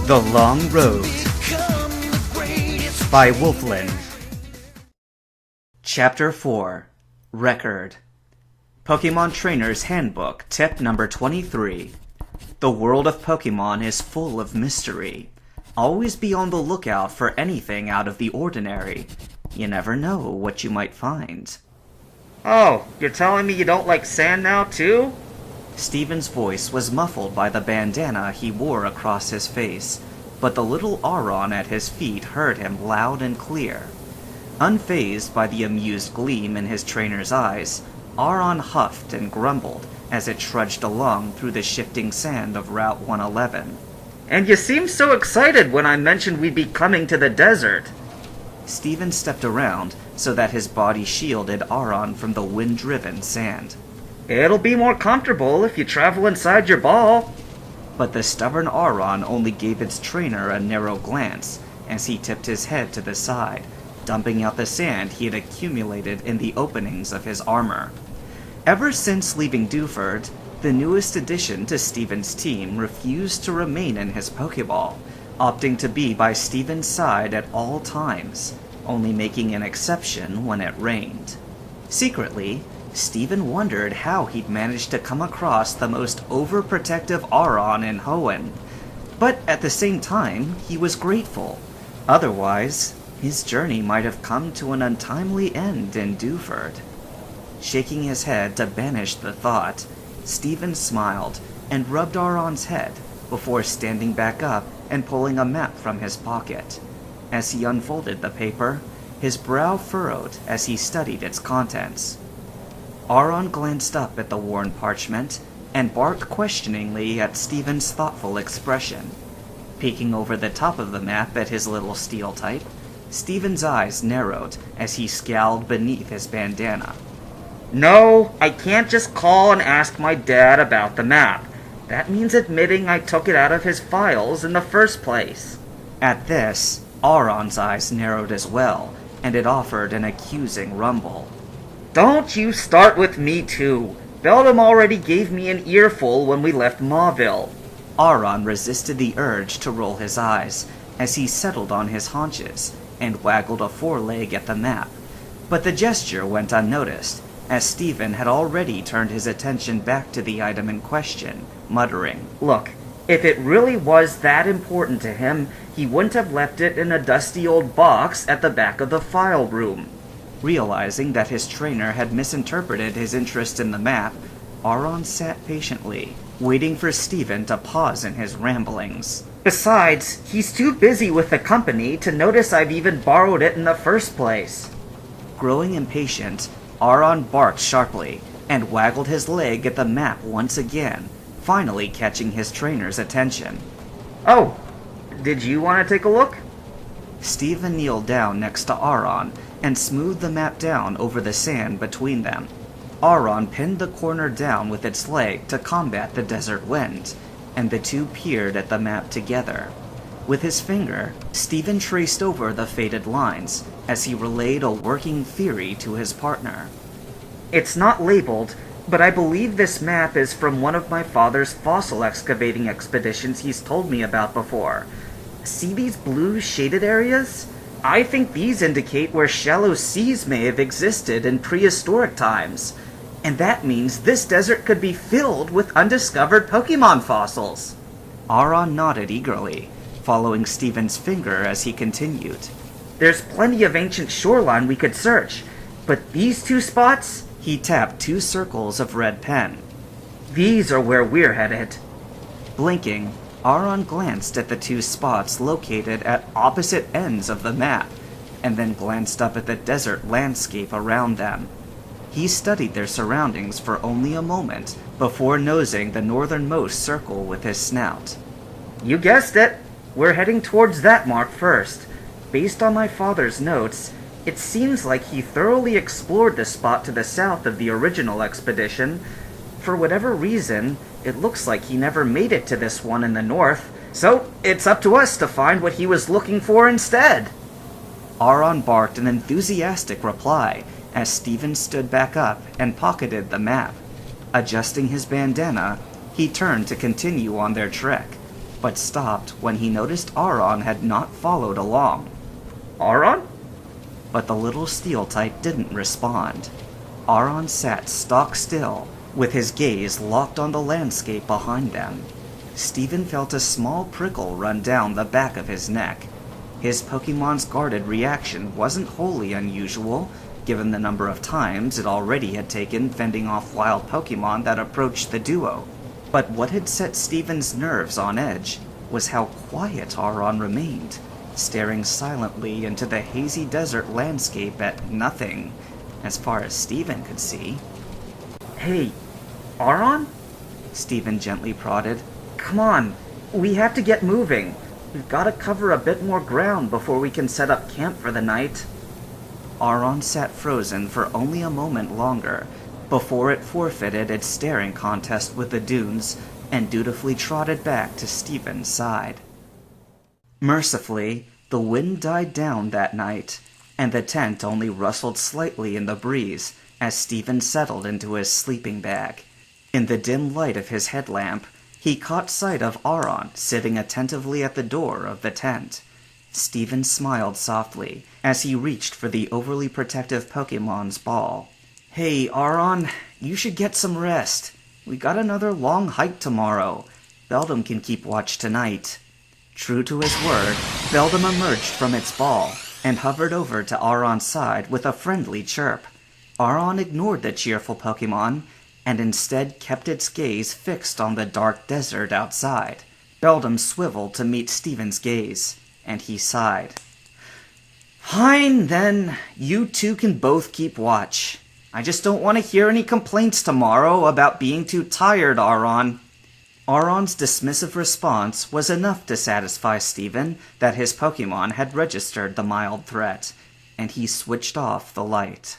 The Long Road by Wolfland. Chapter 4 Record. Pokemon Trainer's Handbook, Tip number 23. The world of Pokemon is full of mystery. Always be on the lookout for anything out of the ordinary. You never know what you might find. Oh, you're telling me you don't like sand now, too? Steven's voice was muffled by the bandana he wore across his face, but the little Aron at his feet heard him loud and clear. Unfazed by the amused gleam in his trainer's eyes, Aron huffed and grumbled as it trudged along through the shifting sand of Route 111. And you seemed so excited when I mentioned we'd be coming to the desert. Steven stepped around so that his body shielded Aron from the wind-driven sand. It'll be more comfortable if you travel inside your ball. But the stubborn Aron only gave its trainer a narrow glance as he tipped his head to the side, dumping out the sand he had accumulated in the openings of his armor. Ever since leaving Dewford, the newest addition to Steven's team refused to remain in his Pokeball, opting to be by Steven's side at all times, only making an exception when it rained. Secretly, Steven wondered how he'd managed to come across the most overprotective Aron in Hoenn, but at the same time, he was grateful. Otherwise, his journey might have come to an untimely end in Dewford. Shaking his head to banish the thought, Steven smiled and rubbed Aron's head before standing back up and pulling a map from his pocket. As he unfolded the paper, his brow furrowed as he studied its contents. Aron glanced up at the worn parchment and barked questioningly at Steven's thoughtful expression. Peeking over the top of the map at his little steel type, Steven's eyes narrowed as he scowled beneath his bandana. No, I can't just call and ask my dad about the map. That means admitting I took it out of his files in the first place. At this, Aron's eyes narrowed as well, and it offered an accusing rumble. Don't you start with me too. Beldam already gave me an earful when we left Mauville. Aron resisted the urge to roll his eyes as he settled on his haunches and waggled a foreleg at the map, but the gesture went unnoticed, as Steven had already turned his attention back to the item in question, muttering, Look, if it really was that important to him, he wouldn't have left it in a dusty old box at the back of the file room. Realizing that his trainer had misinterpreted his interest in the map, Aron sat patiently, waiting for Steven to pause in his ramblings. Besides, he's too busy with the company to notice I've even borrowed it in the first place. Growing impatient, Aron barked sharply and waggled his leg at the map once again, finally catching his trainer's attention. Oh, did you want to take a look? Steven kneeled down next to Aron and smoothed the map down over the sand between them. Aron pinned the corner down with its leg to combat the desert wind, and the two peered at the map together. With his finger, Steven traced over the faded lines as he relayed a working theory to his partner. It's not labeled, but I believe this map is from one of my father's fossil excavating expeditions he's told me about before. See these blue shaded areas? I think these indicate where shallow seas may have existed in prehistoric times, and that means this desert could be filled with undiscovered Pokemon fossils. Aron nodded eagerly, following Steven's finger as he continued. There's plenty of ancient shoreline we could search, but these two spots? He tapped two circles of red pen. These are where we're headed. Blinking, Aron glanced at the two spots located at opposite ends of the map, and then glanced up at the desert landscape around them. He studied their surroundings for only a moment before nosing the northernmost circle with his snout. You guessed it. We're heading towards that mark first. Based on my father's notes, it seems like he thoroughly explored the spot to the south of the original expedition. For whatever reason, it looks like he never made it to this one in the north, so it's up to us to find what he was looking for instead. Aron barked an enthusiastic reply as Steven stood back up and pocketed the map. Adjusting his bandana, he turned to continue on their trek, but stopped when he noticed Auron had not followed along. Auron? But the little steel type didn't respond. Auron sat stock still, with his gaze locked on the landscape behind them. Steven felt a small prickle run down the back of his neck. His Pokemon's guarded reaction wasn't wholly unusual, given the number of times it already had taken fending off wild Pokemon that approached the duo. But what had set Steven's nerves on edge was how quiet Auron remained, staring silently into the hazy desert landscape at nothing, as far as Steven could see. Hey, Auron? Steven gently prodded. Come on, we have to get moving. We've got to cover a bit more ground before we can set up camp for the night. Auron sat frozen for only a moment longer, before it forfeited its staring contest with the dunes and dutifully trotted back to Steven's side. Mercifully, the wind died down that night, and the tent only rustled slightly in the breeze as Steven settled into his sleeping bag. In the dim light of his headlamp, he caught sight of Auron sitting attentively at the door of the tent. Steven smiled softly as he reached for the overly protective Pokemon's ball. Hey, Auron, you should get some rest. We got another long hike tomorrow. Beldum can keep watch tonight. True to his word, Beldum emerged from its ball and hovered over to Auron's side with a friendly chirp. Auron ignored the cheerful Pokemon and instead kept its gaze fixed on the dark desert outside. Beldum swiveled to meet Steven's gaze, and he sighed. Fine, then. You two can both keep watch. I just don't want to hear any complaints tomorrow about being too tired, Auron. Auron's dismissive response was enough to satisfy Steven that his Pokemon had registered the mild threat, and he switched off the light.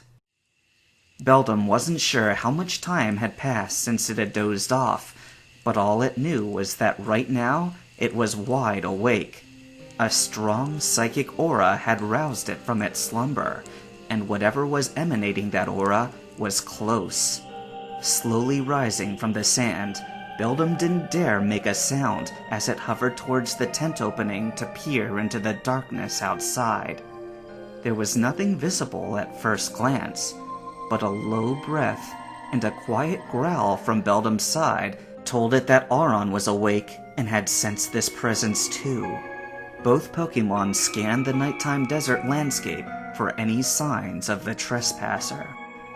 Beldum wasn't sure how much time had passed since it had dozed off, but all it knew was that right now it was wide awake. A strong psychic aura had roused it from its slumber, and whatever was emanating that aura was close. Slowly rising from the sand, Beldum didn't dare make a sound as it hovered towards the tent opening to peer into the darkness outside. There was nothing visible at first glance, but a low breath and a quiet growl from Beldum's side told it that Auron was awake and had sensed this presence too. Both Pokemon scanned the nighttime desert landscape for any signs of the trespasser.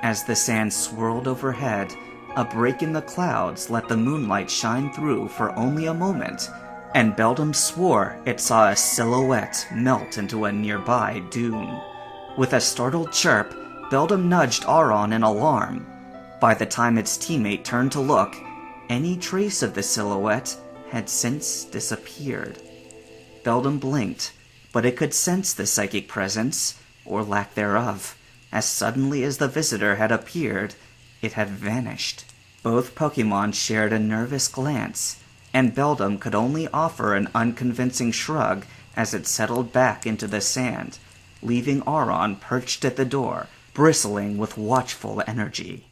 As the sand swirled overhead, a break in the clouds let the moonlight shine through for only a moment, and Beldum swore it saw a silhouette melt into a nearby dune. With a startled chirp, Beldum nudged Auron in alarm. By the time its teammate turned to look, any trace of the silhouette had since disappeared. Beldum blinked, but it could sense the psychic presence, or lack thereof. As suddenly as the visitor had appeared, it had vanished. Both Pokemon shared a nervous glance, and Beldum could only offer an unconvincing shrug as it settled back into the sand, leaving Auron perched at the door, bristling with watchful energy.